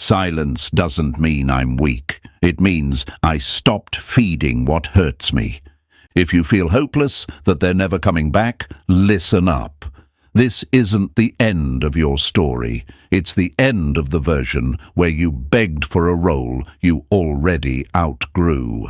Silence doesn't mean I'm weak. It means I stopped feeding what hurts me. If you feel hopeless, that they're never coming back, listen up. This isn't the end of your story. It's the end of the version where you begged for a role you already outgrew.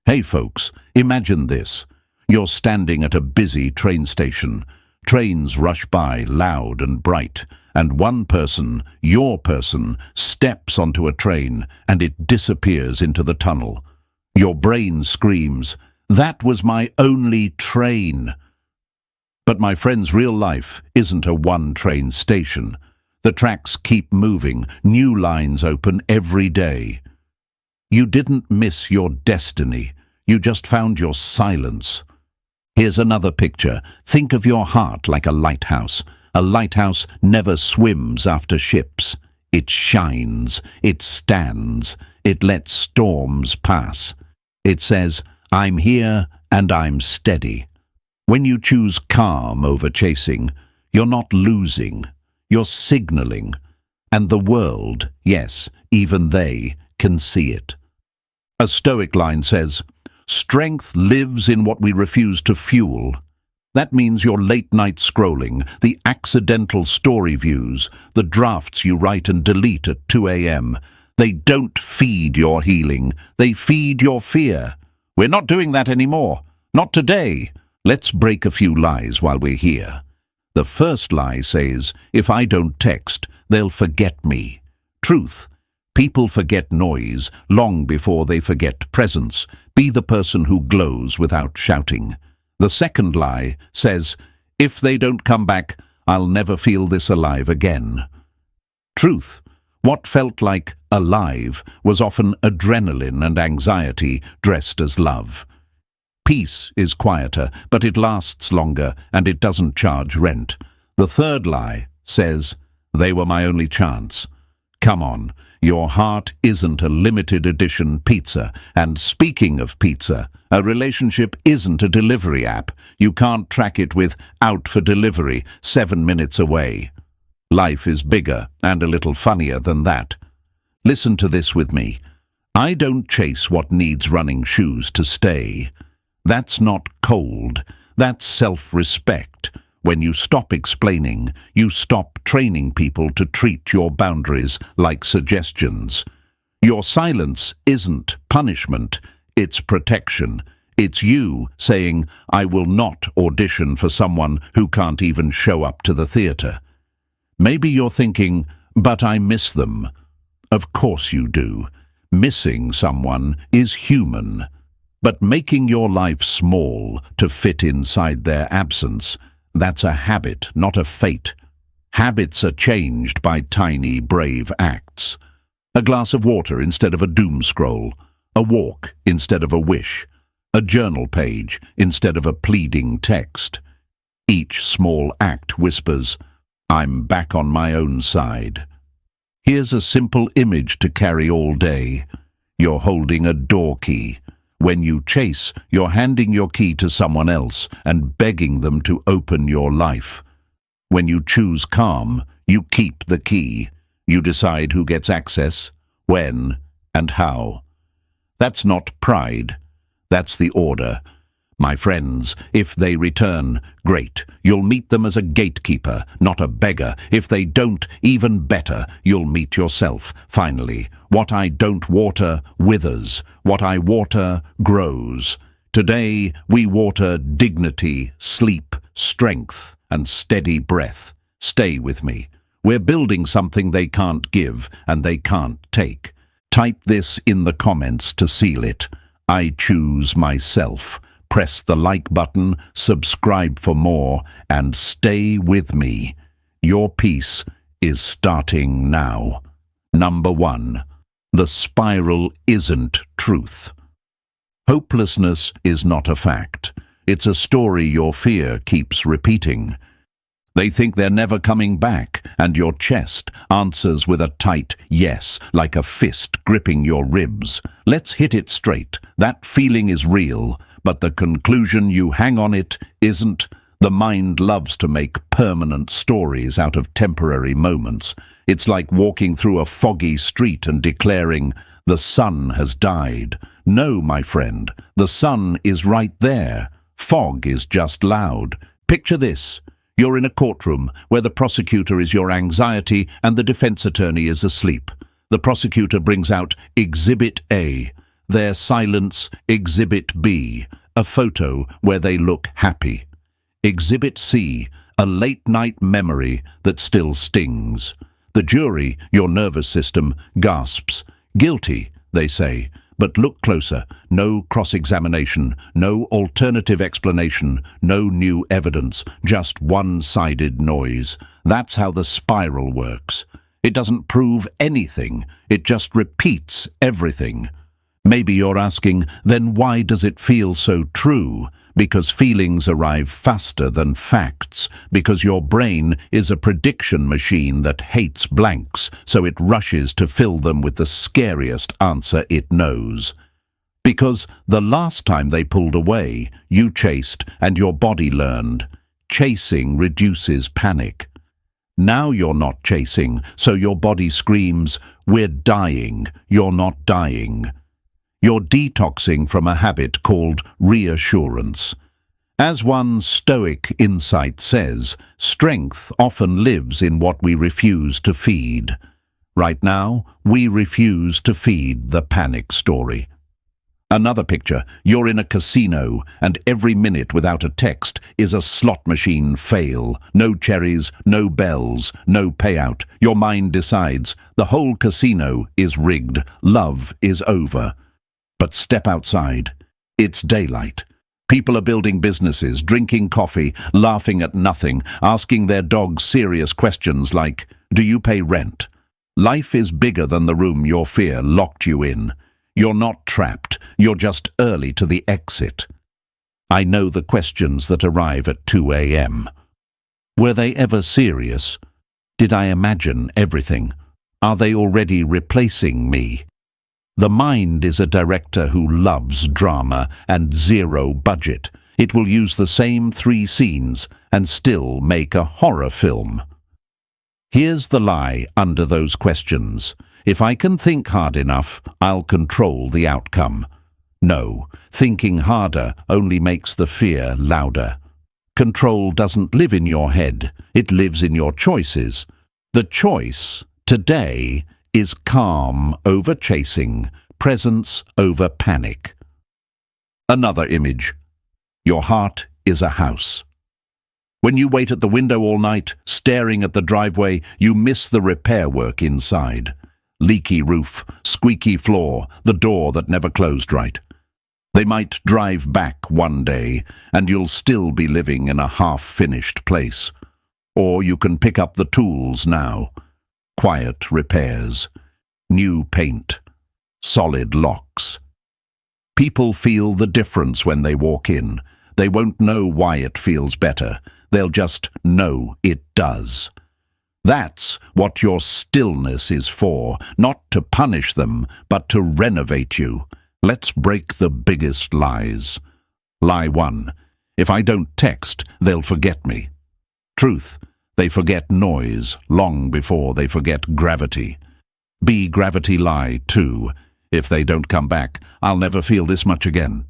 Hey folks, imagine this. You're standing at a busy train station. Trains rush by loud and bright, and one person, your person, steps onto a train and it disappears into the tunnel. Your brain screams, "That was my only train." But my friend's real life isn't a one-train station. The tracks keep moving, new lines open every day. You didn't miss your destiny, you just found your silence. Here's another picture. Think of your heart like a lighthouse. A lighthouse never swims after ships. It shines, it stands, it lets storms pass. It says, "I'm here and I'm steady." When you choose calm over chasing, you're not losing, you're signaling. And the world, yes, even they, can see it. A Stoic line says, "Strength lives in what we refuse to fuel." That means your late-night scrolling, the accidental story views, the drafts you write and delete at 2 a.m. They don't feed your healing, they feed your fear. We're not doing that anymore. Not today. Let's break a few lies while we're here. The first lie says, if I don't text, they'll forget me. Truth. People forget noise long before they forget presence. Be the person who glows without shouting. The second lie says, if they don't come back, I'll never feel this alive again. Truth. What felt like alive was often adrenaline and anxiety dressed as love. Peace is quieter, but it lasts longer and it doesn't charge rent. The third lie says, they were my only chance. Come on, your heart isn't a limited edition pizza. And speaking of pizza, a relationship isn't a delivery app. You can't track it with out for delivery 7 minutes away. Life is bigger and a little funnier than that. Listen to this with me. I don't chase what needs running shoes to stay. That's not cold, that's self-respect. When you stop explaining, you stop training people to treat your boundaries like suggestions. Your silence isn't punishment, it's protection. It's you saying, I will not audition for someone who can't even show up to the theatre. Maybe you're thinking, but I miss them. Of course you do. Missing someone is human. But making your life small to fit inside their absence, that's a habit, not a fate. Habits are changed by tiny, brave acts. A glass of water instead of a doom scroll. A walk instead of a wish. A journal page instead of a pleading text. Each small act whispers, I'm back on my own side. Here's a simple image to carry all day. You're holding a door key. When you chase, you're handing your key to someone else and begging them to open your life. When you choose calm, you keep the key. You decide who gets access, when, and how. That's not pride. That's the order. My friends, if they return, great. You'll meet them as a gatekeeper, not a beggar. If they don't, even better, you'll meet yourself. Finally, what I don't water withers. What I water grows. Today, we water dignity, sleep, strength, and steady breath. Stay with me. We're building something they can't give and they can't take. Type this in the comments to seal it. I choose myself. Press the like button, subscribe for more, and stay with me. Your peace is starting now. Number 1. The spiral isn't truth. Hopelessness is not a fact. It's a story your fear keeps repeating. They think they're never coming back, and your chest answers with a tight yes, like a fist gripping your ribs. Let's hit it straight. That feeling is real, but the conclusion you hang on it isn't. The mind loves to make permanent stories out of temporary moments. It's like walking through a foggy street and declaring, "The sun has died." No, my friend, the sun is right there. Fog is just loud. Picture this. You're in a courtroom where the prosecutor is your anxiety and the defense attorney is asleep. The prosecutor brings out Exhibit A, their silence, Exhibit B, a photo where they look happy. Exhibit C, a late-night memory that still stings. The jury, your nervous system, gasps. Guilty, they say. But look closer. No cross-examination, no alternative explanation, no new evidence, just one-sided noise. That's how the spiral works. It doesn't prove anything. It just repeats everything. Maybe you're asking, then why does it feel so true? Because feelings arrive faster than facts, because your brain is a prediction machine that hates blanks, so it rushes to fill them with the scariest answer it knows. Because the last time they pulled away, you chased and your body learned. Chasing reduces panic. Now you're not chasing, so your body screams, "We're dying, you're not dying." You're detoxing from a habit called reassurance. As one Stoic insight says, strength often lives in what we refuse to feed. Right now, we refuse to feed the panic story. Another picture, you're in a casino, and every minute without a text is a slot machine fail. No cherries, no bells, no payout. Your mind decides, the whole casino is rigged, love is over. But step outside. It's daylight. People are building businesses, drinking coffee, laughing at nothing, asking their dogs serious questions like, do you pay rent? Life is bigger than the room your fear locked you in. You're not trapped. You're just early to the exit. I know the questions that arrive at 2 a.m. Were they ever serious? Did I imagine everything? Are they already replacing me? The mind is a director who loves drama and zero budget. It will use the same 3 scenes and still make a horror film. Here's the lie under those questions. If I can think hard enough, I'll control the outcome. No, thinking harder only makes the fear louder. Control doesn't live in your head. It lives in your choices. The choice, today, is calm over chasing, presence over panic. Another image. Your heart is a house. When you wait at the window all night, staring at the driveway, you miss the repair work inside. Leaky roof, squeaky floor, the door that never closed right. They might drive back one day, and you'll still be living in a half-finished place. Or you can pick up the tools now. Quiet repairs, new paint, solid locks. People feel the difference when they walk in. They won't know why it feels better. They'll just know it does. That's what your stillness is for, not to punish them, but to renovate you. Let's break the biggest lies. Lie 1. If I don't text, they'll forget me. Truth. They forget noise long before they forget gravity. Be gravity lie 2. If they don't come back, I'll never feel this much again.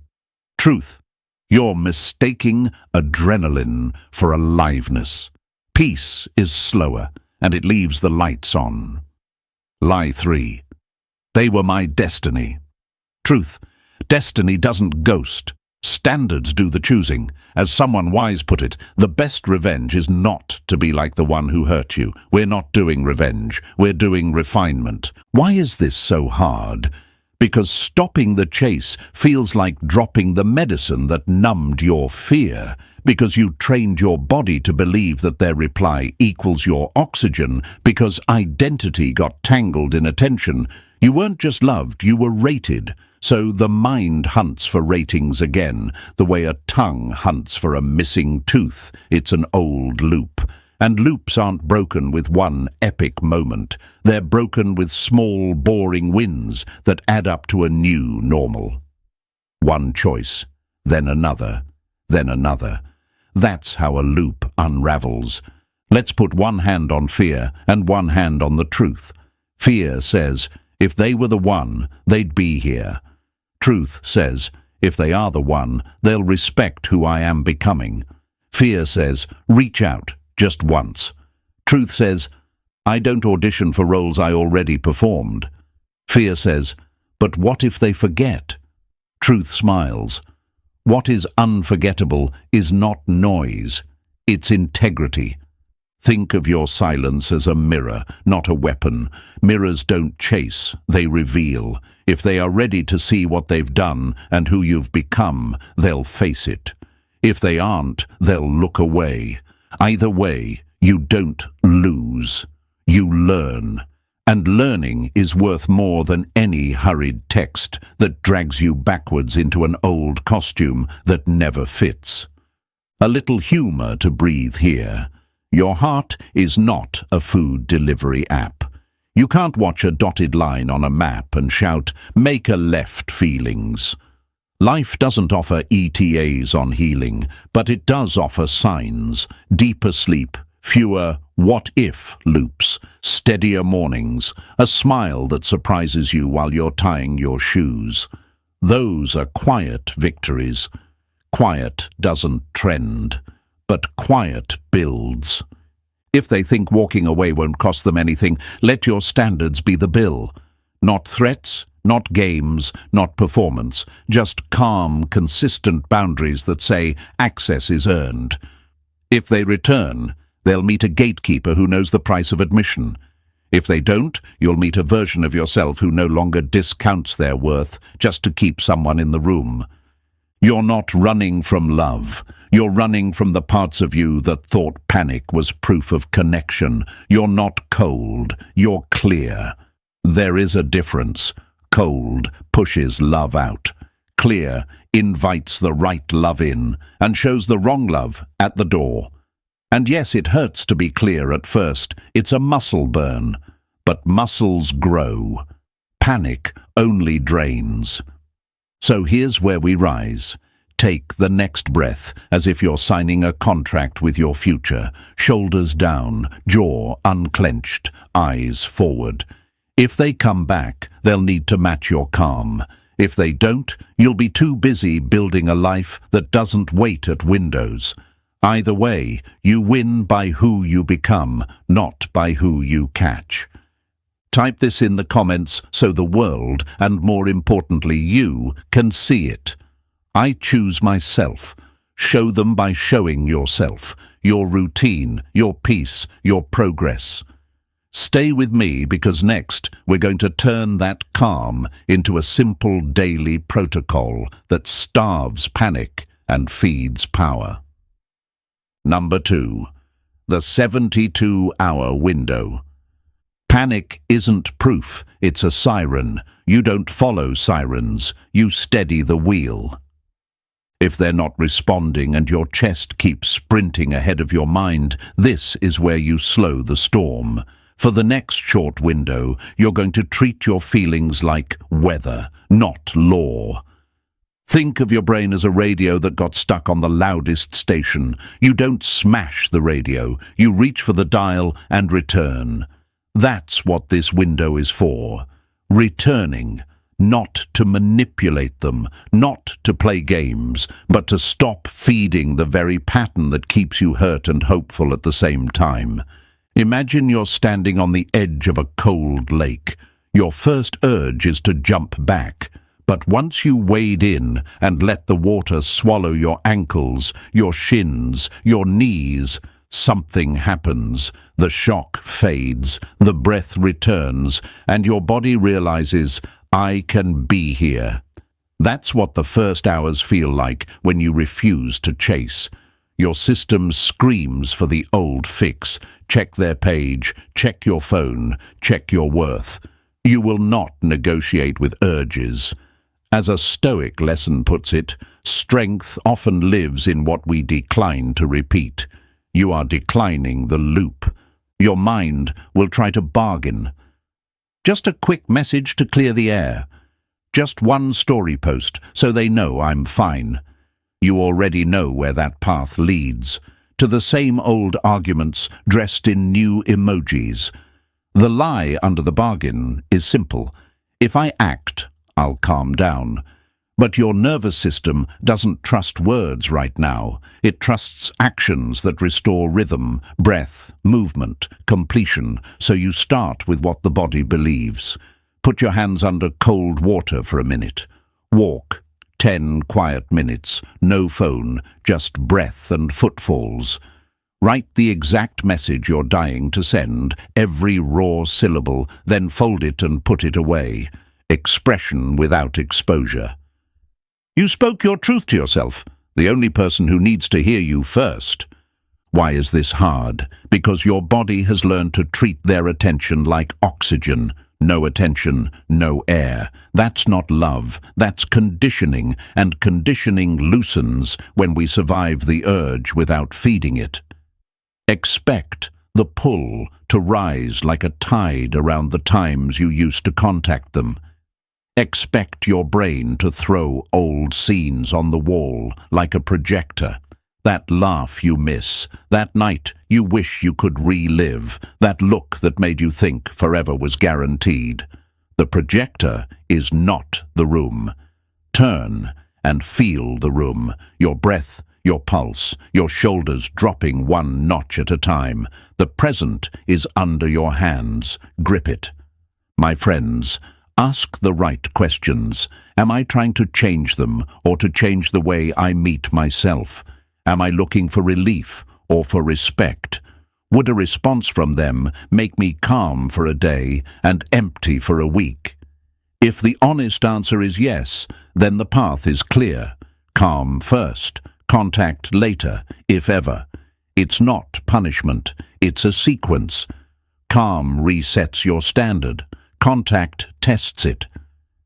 Truth. You're mistaking adrenaline for aliveness. Peace is slower, and it leaves the lights on. Lie 3. They were my destiny. Truth. Destiny doesn't ghost. Standards do the choosing. As someone wise put it, the best revenge is not to be like the one who hurt you. We're not doing revenge. We're doing refinement. Why is this so hard? Because stopping the chase feels like dropping the medicine that numbed your fear. Because you trained your body to believe that their reply equals your oxygen. Because identity got tangled in attention. You weren't just loved, you were rated. So the mind hunts for ratings again, the way a tongue hunts for a missing tooth. It's an old loop. And loops aren't broken with one epic moment. They're broken with small, boring wins that add up to a new normal. One choice, then another, then another. That's how a loop unravels. Let's put one hand on fear and one hand on the truth. Fear says, if they were the one, they'd be here. Truth says, if they are the one, they'll respect who I am becoming. Fear says, reach out, just once. Truth says, I don't audition for roles I already performed. Fear says, but what if they forget? Truth smiles. What is unforgettable is not noise, it's integrity. Think of your silence as a mirror, not a weapon. Mirrors don't chase, they reveal. If they are ready to see what they've done and who you've become, they'll face it. If they aren't, they'll look away. Either way, you don't lose. You learn. And learning is worth more than any hurried text that drags you backwards into an old costume that never fits. A little humor to breathe here. Your heart is not a food delivery app. You can't watch a dotted line on a map and shout, make a left feelings. Life doesn't offer ETAs on healing, but it does offer signs, deeper sleep, fewer what-if loops, steadier mornings, a smile that surprises you while you're tying your shoes. Those are quiet victories. Quiet doesn't trend, but quiet builds. If they think walking away won't cost them anything, let your standards be the bill. Not threats, not games, not performance, just calm, consistent boundaries that say access is earned. If they return, they'll meet a gatekeeper who knows the price of admission. If they don't, you'll meet a version of yourself who no longer discounts their worth just to keep someone in the room. You're not running from love. You're running from the parts of you that thought panic was proof of connection. You're not cold. You're clear. There is a difference. Cold pushes love out. Clear invites the right love in and shows the wrong love at the door. And yes, it hurts to be clear at first. It's a muscle burn. But muscles grow. Panic only drains. So here's where we rise. Take the next breath as if you're signing a contract with your future. Shoulders down, jaw unclenched, eyes forward. If they come back, they'll need to match your calm. If they don't, you'll be too busy building a life that doesn't wait at windows. Either way, you win by who you become, not by who you catch. Type this in the comments so the world, and more importantly you, can see it. I choose myself. Show them by showing yourself, your routine, your peace, your progress. Stay with me because next we're going to turn that calm into a simple daily protocol that starves panic and feeds power. Number 2. The 72-hour window. Panic isn't proof, it's a siren. You don't follow sirens, you steady the wheel. If they're not responding and your chest keeps sprinting ahead of your mind, this is where you slow the storm. For the next short window, you're going to treat your feelings like weather, not law. Think of your brain as a radio that got stuck on the loudest station. You don't smash the radio, you reach for the dial and return. That's what this window is for. Returning, not to manipulate them, not to play games, but to stop feeding the very pattern that keeps you hurt and hopeful at the same time. Imagine you're standing on the edge of a cold lake. Your first urge is to jump back. But once you wade in and let the water swallow your ankles, your shins, your knees, something happens. The shock fades, the breath returns, and your body realizes, I can be here. That's what the first hours feel like when you refuse to chase. Your system screams for the old fix. Check their page, check your phone, check your worth. You will not negotiate with urges. As a Stoic lesson puts it, strength often lives in what we decline to repeat. You are declining the loop. Your mind will try to bargain. Just a quick message to clear the air. Just one story post so they know I'm fine. You already know where that path leads. to the same old arguments dressed in new emojis. The lie under the bargain is simple. If I act, I'll calm down. But your nervous system doesn't trust words right now. It trusts actions that restore rhythm, breath, movement, completion, so you start with what the body believes. Put your hands under cold water for a minute. Walk. 10 quiet minutes. No phone, just breath and footfalls. Write the exact message you're dying to send, every raw syllable, then fold it and put it away. Expression without exposure. You spoke your truth to yourself, the only person who needs to hear you first. Why is this hard? Because your body has learned to treat their attention like oxygen. No attention, no air. That's not love, that's conditioning, and conditioning loosens when we survive the urge without feeding it. Expect the pull to rise like a tide around the times you used to contact them. Expect your brain to throw old scenes on the wall like a projector. That laugh you miss, that night you wish you could relive, that look that made you think forever was guaranteed. The projector is not the room. Turn and feel the room, your breath, your pulse, your shoulders dropping one notch at a time. The present is under your hands. Grip it. My friends, ask the right questions. Am I trying to change them or to change the way I meet myself? Am I looking for relief or for respect? Would a response from them make me calm for a day and empty for a week? If the honest answer is yes, then the path is clear. Calm first, contact later, if ever. It's not punishment, it's a sequence. Calm resets your standard. Contact tests it.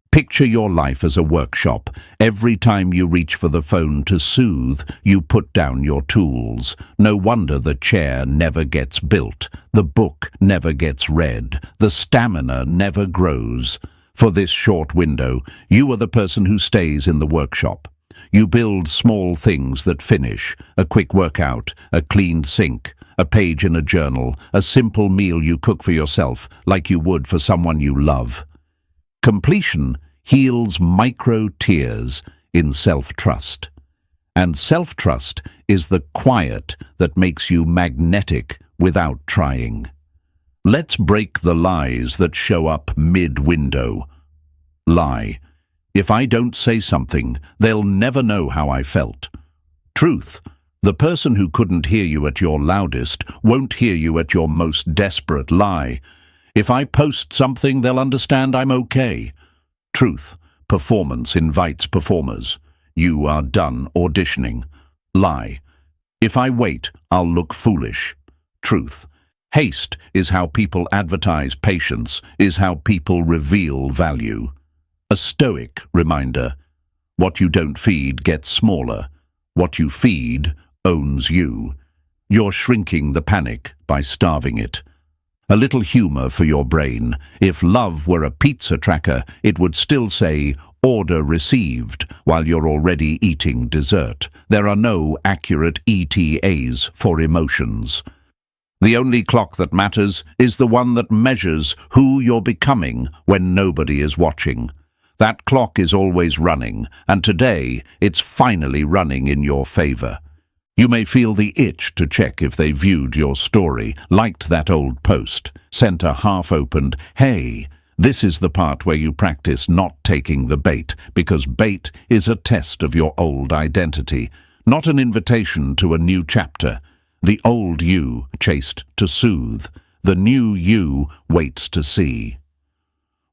Picture your life as a workshop. Every time you reach for the phone to soothe, you put down your tools. No wonder the chair never gets built, the book never gets read, the stamina never grows. For this short window, you are the person who stays in the workshop. You build small things that finish, a quick workout, a cleaned sink, a page in a journal, a simple meal you cook for yourself like you would for someone you love. Completion heals micro-tears in self-trust. And self-trust is the quiet that makes you magnetic without trying. Let's break the lies that show up mid-window. Lie. If I don't say something, they'll never know how I felt. Truth. The person who couldn't hear you at your loudest won't hear you at your most desperate lie. If I post something, they'll understand I'm okay. Truth. Performance invites performers. You are done auditioning. Lie. If I wait, I'll look foolish. Truth. Haste is how people advertise patience, is how people reveal value. A Stoic reminder. What you don't feed gets smaller. What you feed owns you. You're shrinking the panic by starving it. A little humor for your brain. If love were a pizza tracker, it would still say, "Order received," while you're already eating dessert. There are no accurate ETAs for emotions. The only clock that matters is the one that measures who you're becoming when nobody is watching. That clock is always running, and today it's finally running in your favor. You may feel the itch to check if they viewed your story, liked that old post, sent a half-opened, "Hey," this is the part where you practice not taking the bait, because bait is a test of your old identity, not an invitation to a new chapter. The old you chased to soothe, the new you waits to see.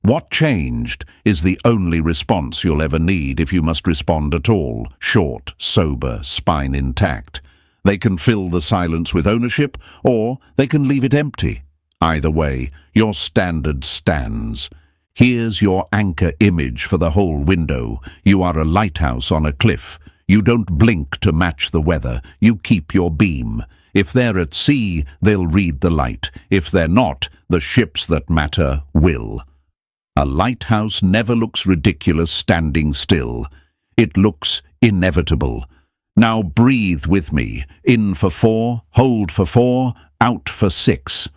What changed is the only response you'll ever need if you must respond at all, short, sober, spine intact. They can fill the silence with ownership, or they can leave it empty. Either way, your standard stands. Here's your anchor image for the whole window. You are a lighthouse on a cliff. You don't blink to match the weather. You keep your beam. If they're at sea, they'll read the light. If they're not, the ships that matter will. A lighthouse never looks ridiculous standing still. It looks inevitable. Now breathe with me. In for 4, hold for 4, out for 6.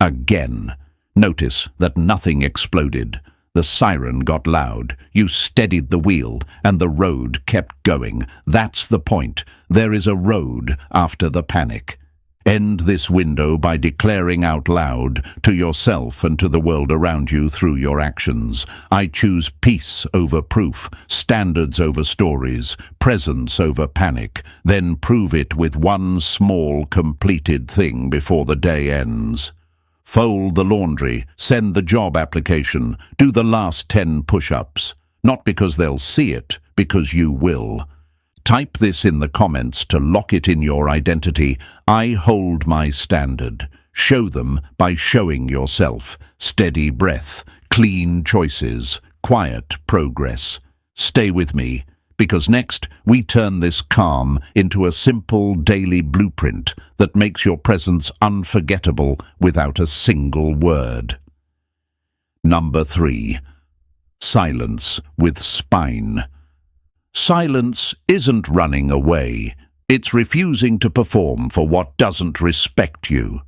Again. Notice that nothing exploded. The siren got loud. You steadied the wheel, and the road kept going. That's the point. There is a road after the panic. End this window by declaring out loud to yourself and to the world around you through your actions. I choose peace over proof, standards over stories, presence over panic. Then prove it with one small, completed thing before the day ends. Fold the laundry, send the job application, do the last 10 push-ups. Not because they'll see it, because you will. Type this in the comments to lock it in your identity. I hold my standard. Show them by showing yourself. Steady breath, clean choices, quiet progress. Stay with me, because next we turn this calm into a simple daily blueprint that makes your presence unforgettable without a single word. Number 3. Silence with spine. Silence isn't running away. It's refusing to perform for what doesn't respect you.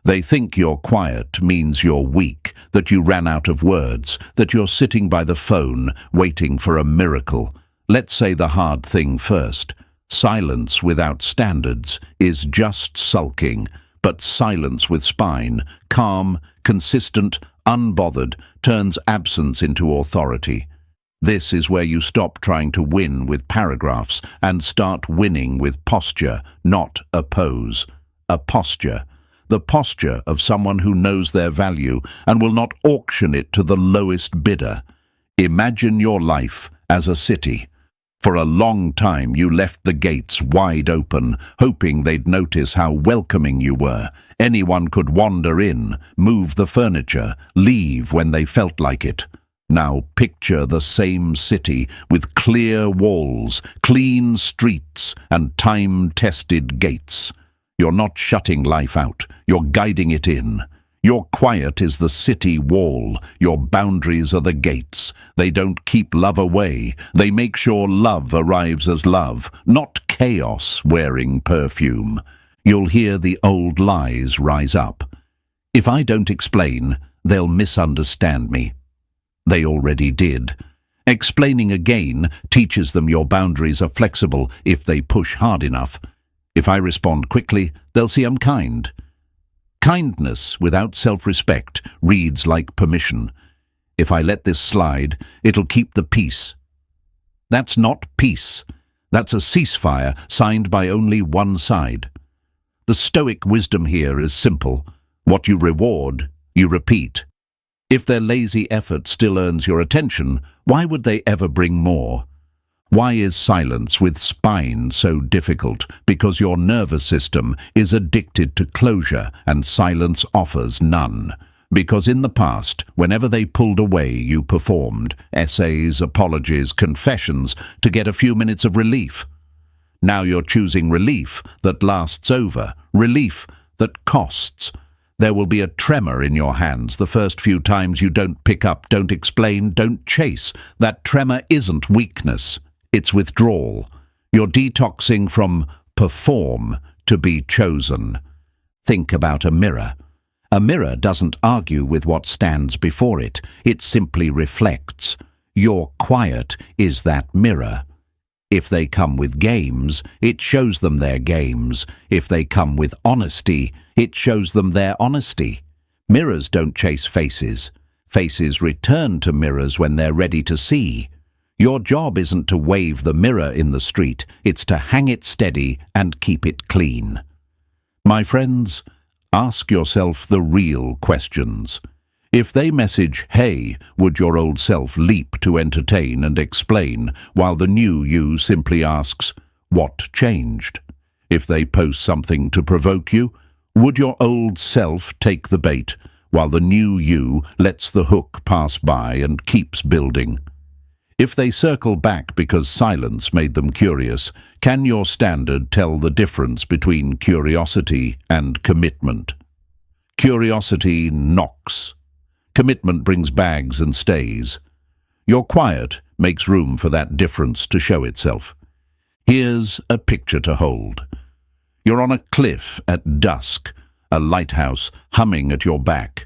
They think you're quiet means you're weak, that you ran out of words, that you're sitting by the phone waiting for a miracle. Let's say the hard thing first. Silence without standards is just sulking, but silence with spine, calm, consistent, unbothered, turns absence into authority. This is where you stop trying to win with paragraphs and start winning with posture, not a pose. A posture. The posture of someone who knows their value and will not auction it to the lowest bidder. Imagine your life as a city. For a long time you left the gates wide open, hoping they'd notice how welcoming you were. Anyone could wander in, move the furniture, leave when they felt like it. Now picture the same city with clear walls, clean streets, and time-tested gates. You're not shutting life out, you're guiding it in. Your quiet is the city wall, your boundaries are the gates. They don't keep love away, they make sure love arrives as love, not chaos wearing perfume. You'll hear the old lies rise up. If I don't explain, they'll misunderstand me. They already did. Explaining again teaches them your boundaries are flexible if they push hard enough. If I respond quickly, they'll see I'm kind. Kindness without self-respect reads like permission. If I let this slide, it'll keep the peace. That's not peace. That's a ceasefire signed by only one side. The Stoic wisdom here is simple. What you reward, you repeat. If their lazy effort still earns your attention, why would they ever bring more? Why is silence with spine so difficult? Because your nervous system is addicted to closure and silence offers none. Because in the past, whenever they pulled away, you performed essays, apologies, confessions to get a few minutes of relief. Now you're choosing relief that lasts over, relief that costs. There will be a tremor in your hands the first few times you don't pick up, don't explain, don't chase. That tremor isn't weakness, it's withdrawal. You're detoxing from perform to be chosen. Think about a mirror. A mirror doesn't argue with what stands before it, it simply reflects. Your quiet is that mirror. If they come with games, it shows them their games. If they come with honesty, it shows them their honesty. Mirrors don't chase faces. Faces return to mirrors when they're ready to see. Your job isn't to wave the mirror in the street, it's to hang it steady and keep it clean. My friends, ask yourself the real questions. If they message, "Hey," would your old self leap to entertain and explain, while the new you simply asks, "What changed?" If they post something to provoke you, would your old self take the bait, while the new you lets the hook pass by and keeps building? If they circle back because silence made them curious, can your standard tell the difference between curiosity and commitment? Curiosity knocks. Commitment brings bags and stays. Your quiet makes room for that difference to show itself. Here's a picture to hold. You're on a cliff at dusk, a lighthouse humming at your back.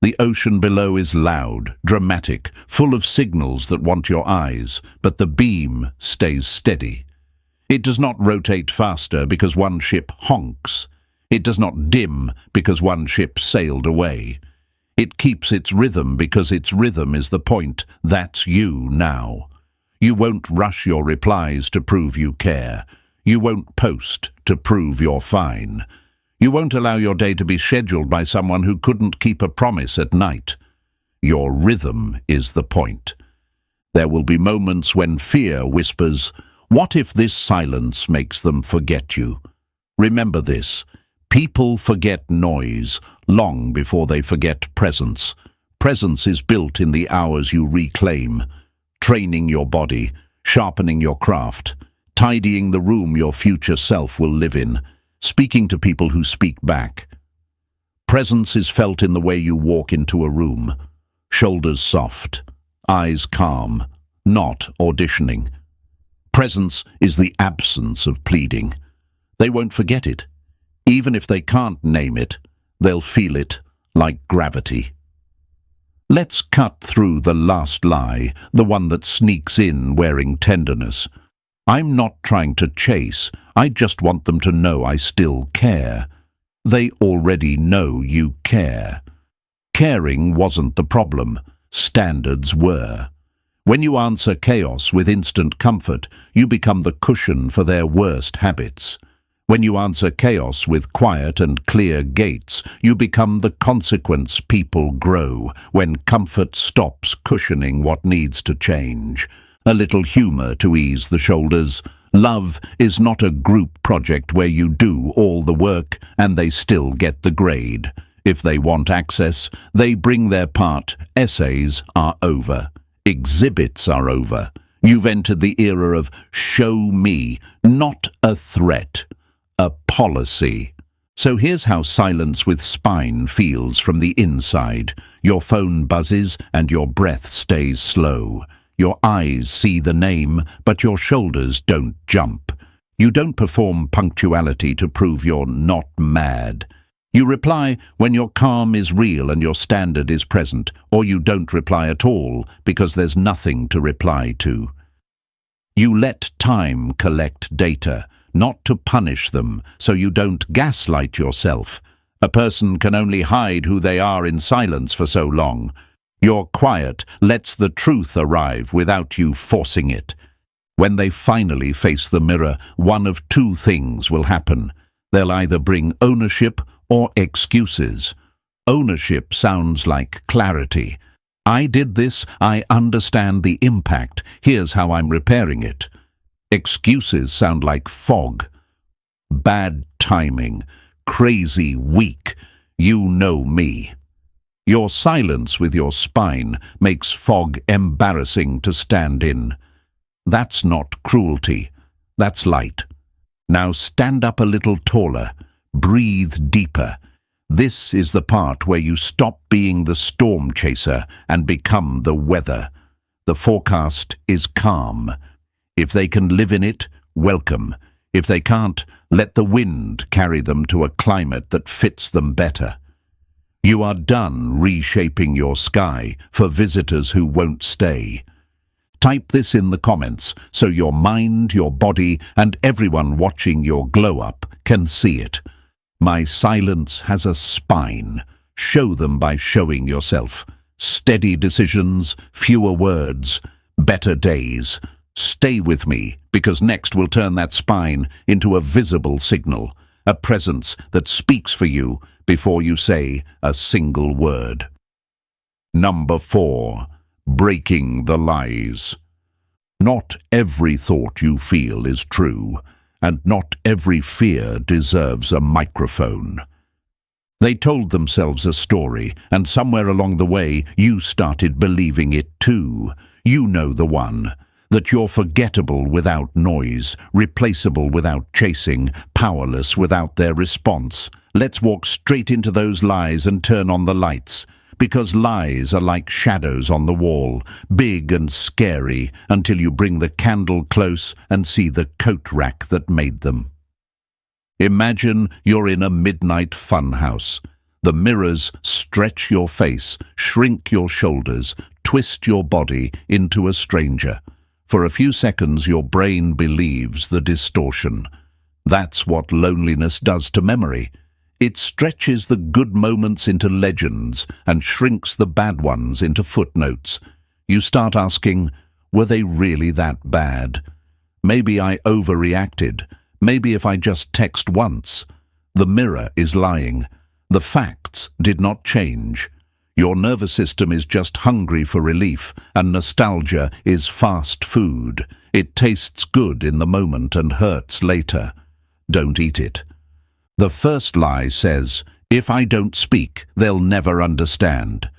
The ocean below is loud, dramatic, full of signals that want your eyes, but the beam stays steady. It does not rotate faster because one ship honks. It does not dim because one ship sailed away. It keeps its rhythm because its rhythm is the point. That's you now. You won't rush your replies to prove you care. You won't post to prove you're fine. You won't allow your day to be scheduled by someone who couldn't keep a promise at night. Your rhythm is the point. There will be moments when fear whispers, "What if this silence makes them forget you?" Remember this. People forget noise long before they forget presence. Presence is built in the hours you reclaim. Training your body, sharpening your craft, tidying the room your future self will live in, speaking to people who speak back. Presence is felt in the way you walk into a room. Shoulders soft, eyes calm, not auditioning. Presence is the absence of pleading. They won't forget it. Even if they can't name it, they'll feel it like gravity. Let's cut through the last lie, the one that sneaks in wearing tenderness. I'm not trying to chase, I just want them to know I still care. They already know you care. Caring wasn't the problem, standards were. When you answer chaos with instant comfort, you become the cushion for their worst habits. When you answer chaos with quiet and clear gates, you become the consequence people grow when comfort stops cushioning what needs to change. A little humor to ease the shoulders. Love is not a group project where you do all the work and they still get the grade. If they want access, they bring their part. Essays are over. Exhibits are over. You've entered the era of show me, not a threat. A policy. So here's how silence with spine feels from the inside. Your phone buzzes and your breath stays slow. Your eyes see the name, but your shoulders don't jump. You don't perform punctuality to prove you're not mad. You reply when your calm is real and your standard is present, or you don't reply at all because there's nothing to reply to. You let time collect data, not to punish them, so you don't gaslight yourself. A person can only hide who they are in silence for so long. Your quiet lets the truth arrive without you forcing it. When they finally face the mirror, one of two things will happen. They'll either bring ownership or excuses. Ownership sounds like clarity. I did this, I understand the impact, here's how I'm repairing it. Excuses sound like fog. Bad timing, crazy weak, you know me. Your silence with your spine makes fog embarrassing to stand in. That's not cruelty, that's light. Now stand up a little taller, breathe deeper. This is the part where you stop being the storm chaser and become the weather. The forecast is calm. If they can live in it, welcome. If they can't, let the wind carry them to a climate that fits them better. You are done reshaping your sky for visitors who won't stay. Type this in the comments so your mind, your body, and everyone watching your glow-up can see it. My silence has a spine. Show them by showing yourself. Steady decisions, fewer words, better days. Stay with me, because next we'll turn that spine into a visible signal, a presence that speaks for you before you say a single word. Number 4. Breaking the lies. Not every thought you feel is true, and not every fear deserves a microphone. They told themselves a story, and somewhere along the way you started believing it too. You know the one. That you're forgettable without noise, replaceable without chasing, powerless without their response. Let's walk straight into those lies and turn on the lights, Because lies are like shadows on the wall, big and scary until you bring the candle close and see the coat rack that made them. Imagine you're in a midnight funhouse. The mirrors stretch your face, shrink your shoulders, twist your body into a stranger. For a few seconds your brain believes the distortion. That's what loneliness does to memory. It stretches the good moments into legends and shrinks the bad ones into footnotes. You start asking, were they really that bad? Maybe I overreacted. Maybe if I just text once. The mirror is lying. The facts did not change. Your nervous system is just hungry for relief, and nostalgia is fast food. It tastes good in the moment and hurts later. Don't eat it. The first lie says, if I don't speak, they'll never understand.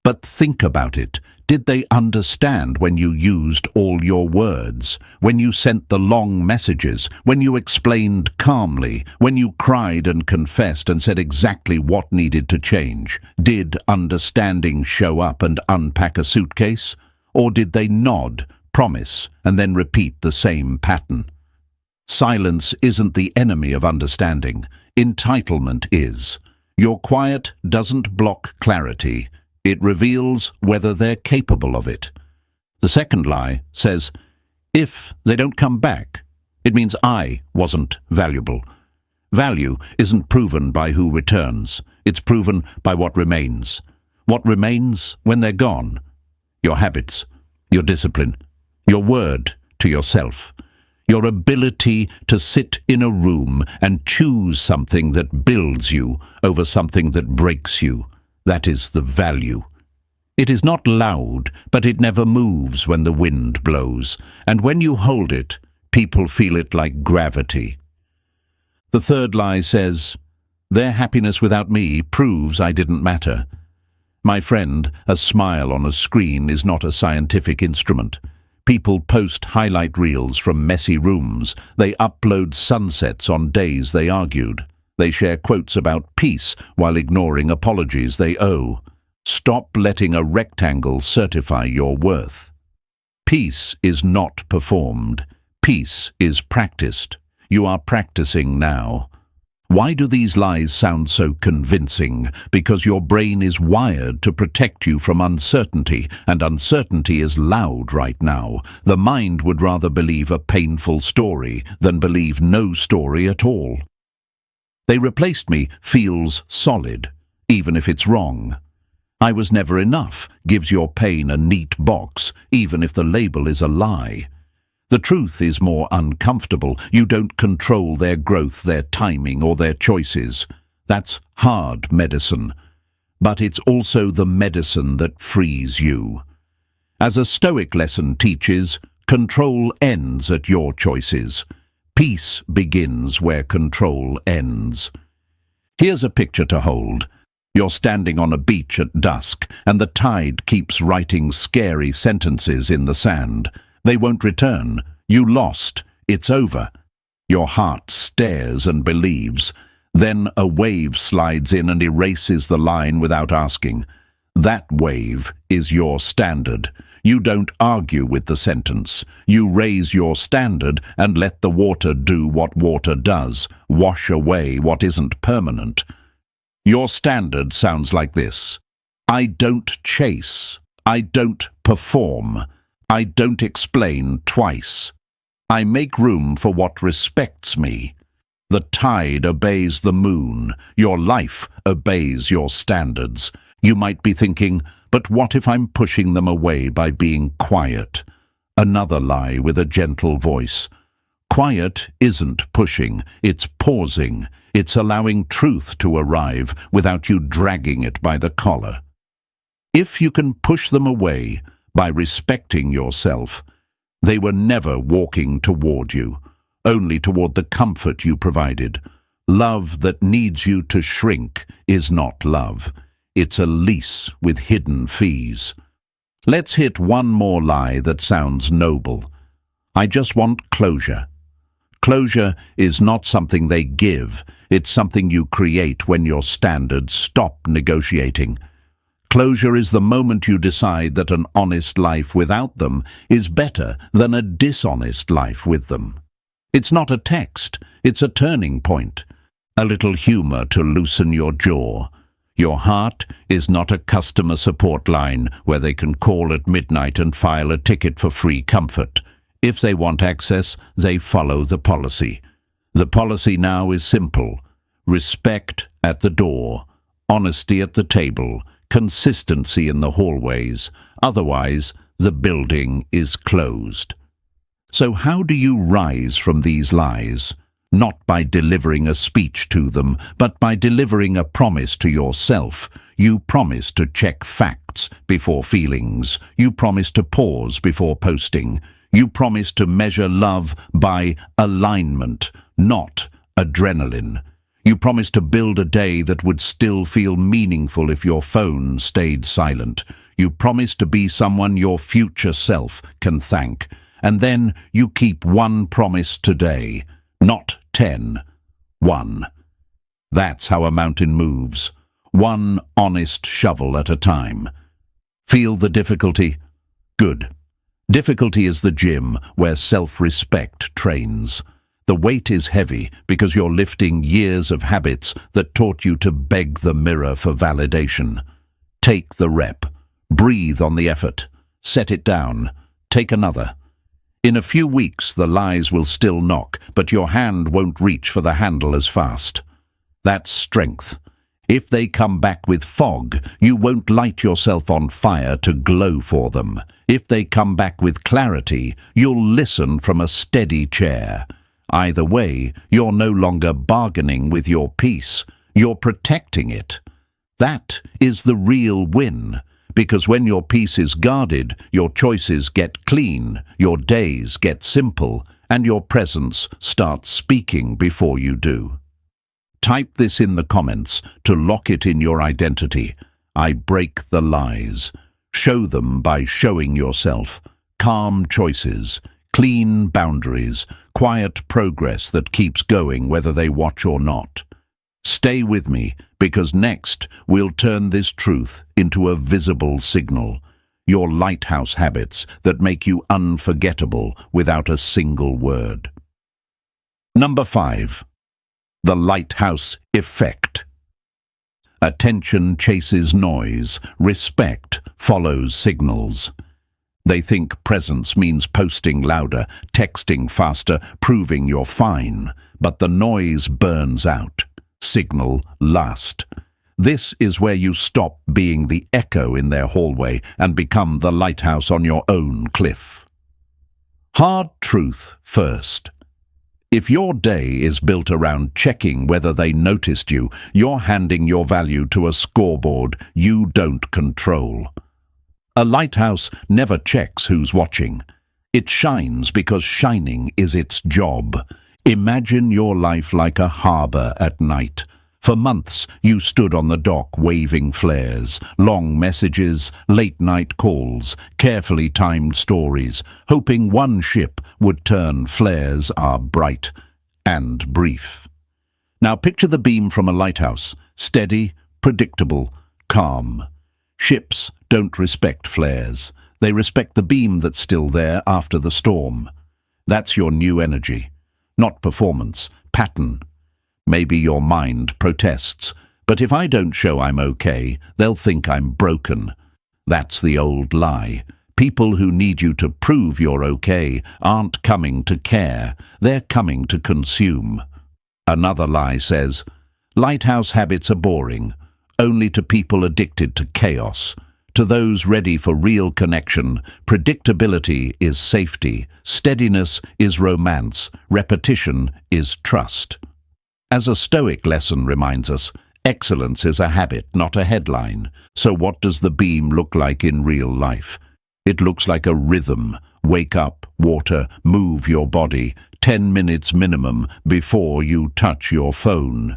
But think about it. Did they understand when you used all your words? When you sent the long messages? When you explained calmly? When you cried and confessed and said exactly what needed to change? Did understanding show up and unpack a suitcase? Or did they nod, promise, and then repeat the same pattern? Silence isn't the enemy of understanding. Entitlement is. Your quiet doesn't block clarity. It reveals whether they're capable of it. The second lie says, if they don't come back, it means I wasn't valuable. Value isn't proven by who returns. It's proven by what remains. What remains when they're gone? Your habits, your discipline, your word to yourself, your ability to sit in a room and choose something that builds you over something that breaks you. That is the value. It is not loud, but it never moves when the wind blows, and when you hold it, people feel it like gravity. The third lie says, their happiness without me proves I didn't matter. My friend, a smile on a screen is not a scientific instrument. People post highlight reels from messy rooms. They upload sunsets on days they argued. They share quotes about peace while ignoring apologies they owe. Stop letting a rectangle certify your worth. Peace is not performed. Peace is practiced. You are practicing now. Why do these lies sound so convincing? Because your brain is wired to protect you from uncertainty, and uncertainty is loud right now. The mind would rather believe a painful story than believe no story at all. They replaced me feels solid, even if it's wrong. I was never enough gives your pain a neat box, even if the label is a lie. The truth is more uncomfortable. You don't control their growth, their timing, or their choices. That's hard medicine. But it's also the medicine that frees you. As a Stoic lesson teaches, control ends at your choices. Peace begins where control ends. Here's a picture to hold. You're standing on a beach at dusk, and the tide keeps writing scary sentences in the sand. They won't return. You lost. It's over. Your heart stares and believes. Then a wave slides in and erases the line without asking. That wave is your standard. You don't argue with the sentence. You raise your standard and let the water do what water does, wash away what isn't permanent. Your standard sounds like this. I don't chase. I don't perform. I don't explain twice. I make room for what respects me. The tide obeys the moon. Your life obeys your standards. You might be thinking, but what if I'm pushing them away by being quiet? Another lie with a gentle voice. Quiet isn't pushing, it's pausing. It's allowing truth to arrive without you dragging it by the collar. If you can push them away by respecting yourself, they were never walking toward you, only toward the comfort you provided. Love that needs you to shrink is not love. It's a lease with hidden fees. Let's hit one more lie that sounds noble. I just want closure. Closure is not something they give. It's something you create when your standards stop negotiating. Closure is the moment you decide that an honest life without them is better than a dishonest life with them. It's not a text, it's a turning point. A little humor to loosen your jaw. Your heart is not a customer support line where they can call at midnight and file a ticket for free comfort. If they want access, they follow the policy. The policy now is simple. Respect at the door, honesty at the table, consistency in the hallways. Otherwise, the building is closed. So how do you rise from these lies? Not by delivering a speech to them, but by delivering a promise to yourself. You promise to check facts before feelings. You promise to pause before posting. You promise to measure love by alignment, not adrenaline. You promise to build a day that would still feel meaningful if your phone stayed silent. You promise to be someone your future self can thank. And then you keep one promise today, not 10. 1. That's how a mountain moves. One honest shovel at a time. Feel the difficulty? Good. Difficulty is the gym where self-respect trains. The weight is heavy because you're lifting years of habits that taught you to beg the mirror for validation. Take the rep. Breathe on the effort. Set it down. Take another. In a few weeks, the lies will still knock, but your hand won't reach for the handle as fast. That's strength. If they come back with fog, you won't light yourself on fire to glow for them. If they come back with clarity, you'll listen from a steady chair. Either way, you're no longer bargaining with your peace. You're protecting it. That is the real win. Because when your peace is guarded, your choices get clean, your days get simple, and your presence starts speaking before you do. Type this in the comments to lock it in your identity. I break the lies. Show them by showing yourself. Calm choices, clean boundaries, quiet progress that keeps going whether they watch or not. Stay with me, because next we'll turn this truth into a visible signal. Your lighthouse habits that make you unforgettable without a single word. Number 5. The lighthouse effect. Attention chases noise. Respect follows signals. They think presence means posting louder, texting faster, proving you're fine. But the noise burns out. Signal last. This is where you stop being the echo in their hallway and become the lighthouse on your own cliff. Hard truth first. If your day is built around checking whether they noticed you, you're handing your value to a scoreboard you don't control. A lighthouse never checks who's watching. It shines because shining is its job. Imagine your life like a harbor at night. For months, you stood on the dock waving flares, long messages, late-night calls, carefully timed stories, hoping one ship would turn. Flares are bright and brief. Now picture the beam from a lighthouse, steady, predictable, calm. Ships don't respect flares. They respect the beam that's still there after the storm. That's your new energy. Not performance, pattern. Maybe your mind protests, but if I don't show I'm okay, they'll think I'm broken. That's the old lie. People who need you to prove you're okay aren't coming to care, they're coming to consume. Another lie says, lighthouse habits are boring, only to people addicted to chaos. To those ready for real connection, predictability is safety, steadiness is romance, repetition is trust. As a Stoic lesson reminds us, excellence is a habit, not a headline. So what does the beam look like in real life? It looks like a rhythm. Wake up, water, move your body, 10 minutes minimum before you touch your phone.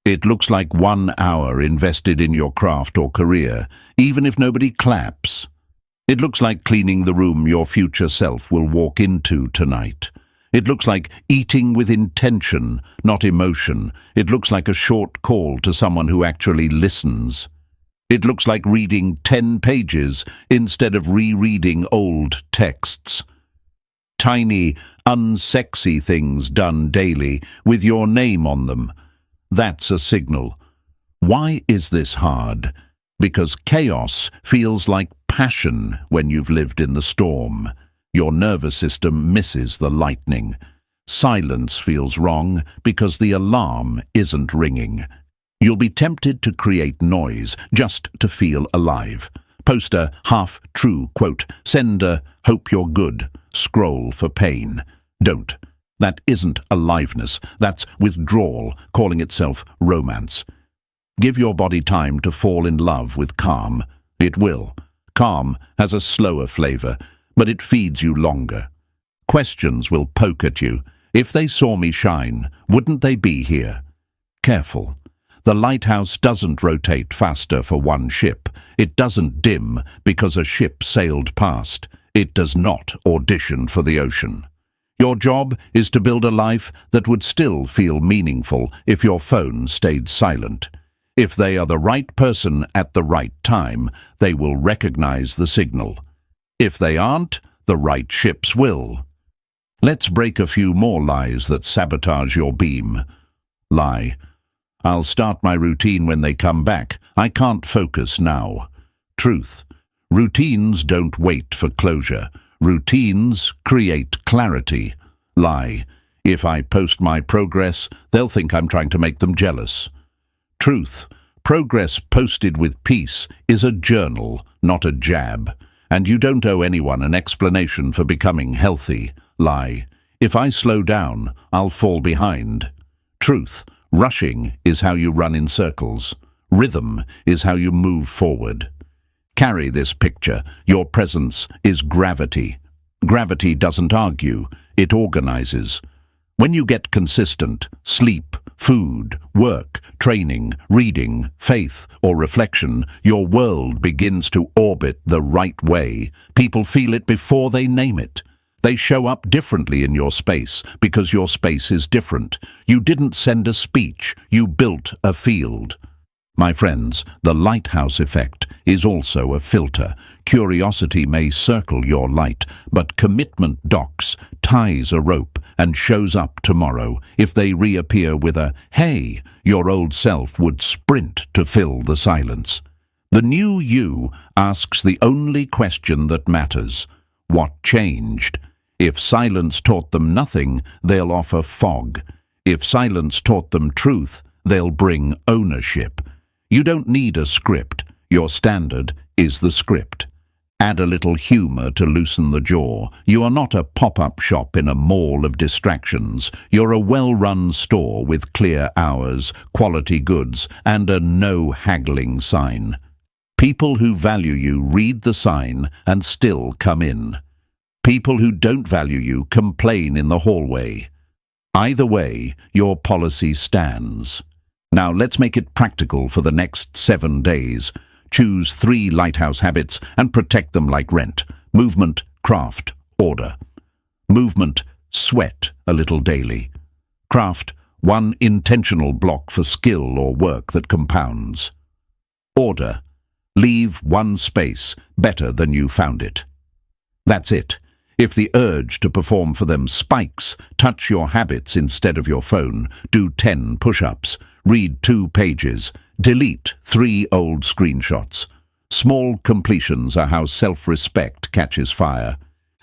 It looks like 1 hour invested in your craft or career, even if nobody claps. It looks like cleaning the room your future self will walk into tonight. It looks like eating with intention, not emotion. It looks like a short call to someone who actually listens. It looks like reading 10 pages instead of rereading old texts. Tiny, unsexy things done daily with your name on them. That's a signal. Why is this hard? Because chaos feels like passion when you've lived in the storm. Your nervous system misses the lightning. Silence feels wrong because the alarm isn't ringing. You'll be tempted to create noise just to feel alive. Post a half-true quote, send a "hope you're good" scroll for pain. Don't. That isn't aliveness. That's withdrawal, calling itself romance. Give your body time to fall in love with calm. It will. Calm has a slower flavor, but it feeds you longer. Questions will poke at you. If they saw me shine, wouldn't they be here? Careful. The lighthouse doesn't rotate faster for one ship. It doesn't dim because a ship sailed past. It does not audition for the ocean. Your job is to build a life that would still feel meaningful if your phone stayed silent. If they are the right person at the right time, they will recognize the signal. If they aren't, the right ships will. Let's break a few more lies that sabotage your beam. Lie. I'll start my routine when they come back. I can't focus now. Truth. Routines don't wait for closure. Routines create clarity. Lie. If I post my progress, they'll think I'm trying to make them jealous. Truth. Progress posted with peace is a journal, not a jab. And you don't owe anyone an explanation for becoming healthy. Lie. If I slow down, I'll fall behind. Truth. Rushing is how you run in circles. Rhythm is how you move forward. Carry this picture. Your presence is gravity. Gravity doesn't argue, it organizes. When you get consistent, sleep, food, work, training, reading, faith, or reflection, your world begins to orbit the right way. People feel it before they name it. They show up differently in your space because your space is different. You didn't send a speech, you built a field. My friends, the lighthouse effect is also a filter. Curiosity may circle your light, but commitment docks, ties a rope, and shows up tomorrow. If they reappear with a "hey," your old self would sprint to fill the silence. The new you asks the only question that matters. What changed? If silence taught them nothing, they'll offer fog. If silence taught them truth, they'll bring ownership. You don't need a script. Your standard is the script. Add a little humor to loosen the jaw. You are not a pop-up shop in a mall of distractions. You're a well-run store with clear hours, quality goods, and a no haggling sign. People who value you read the sign and still come in. People who don't value you complain in the hallway. Either way, your policy stands. Now let's make it practical for the next 7 days. Choose 3 lighthouse habits and protect them like rent. Movement, craft, order. Movement, sweat a little daily. Craft, 1 intentional block for skill or work that compounds. Order, leave 1 space better than you found it. That's it. If the urge to perform for them spikes, touch your habits instead of your phone. Do 10 push-ups. Read 2 pages. Delete 3 old screenshots. Small completions are how self-respect catches fire.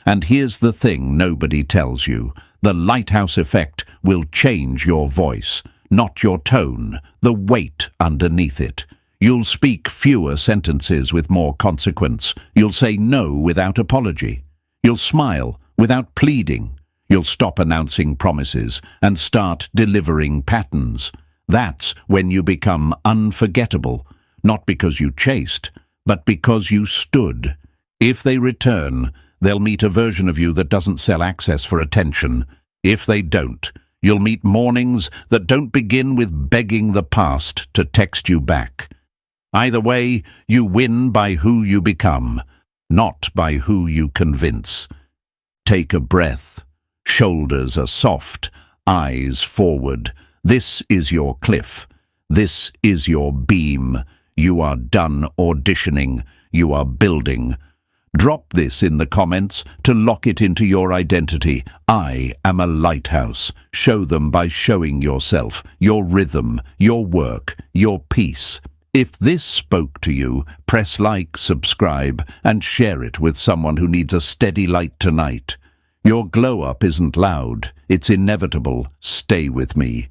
And here's the thing nobody tells you. The lighthouse effect will change your voice, not your tone, the weight underneath it. You'll speak fewer sentences with more consequence. You'll say no without apology. You'll smile without pleading. You'll stop announcing promises and start delivering patterns. That's when you become unforgettable, not because you chased, but because you stood. If they return, they'll meet a version of you that doesn't sell access for attention. If they don't, you'll meet mornings that don't begin with begging the past to text you back. Either way, you win by who you become, not by who you convince. Take a breath. Shoulders are soft, eyes forward. This is your cliff. This is your beam. You are done auditioning. You are building. Drop this in the comments to lock it into your identity. I am a lighthouse. Show them by showing yourself, your rhythm, your work, your peace. If this spoke to you, press like, subscribe, and share it with someone who needs a steady light tonight. Your glow-up isn't loud. It's inevitable. Stay with me.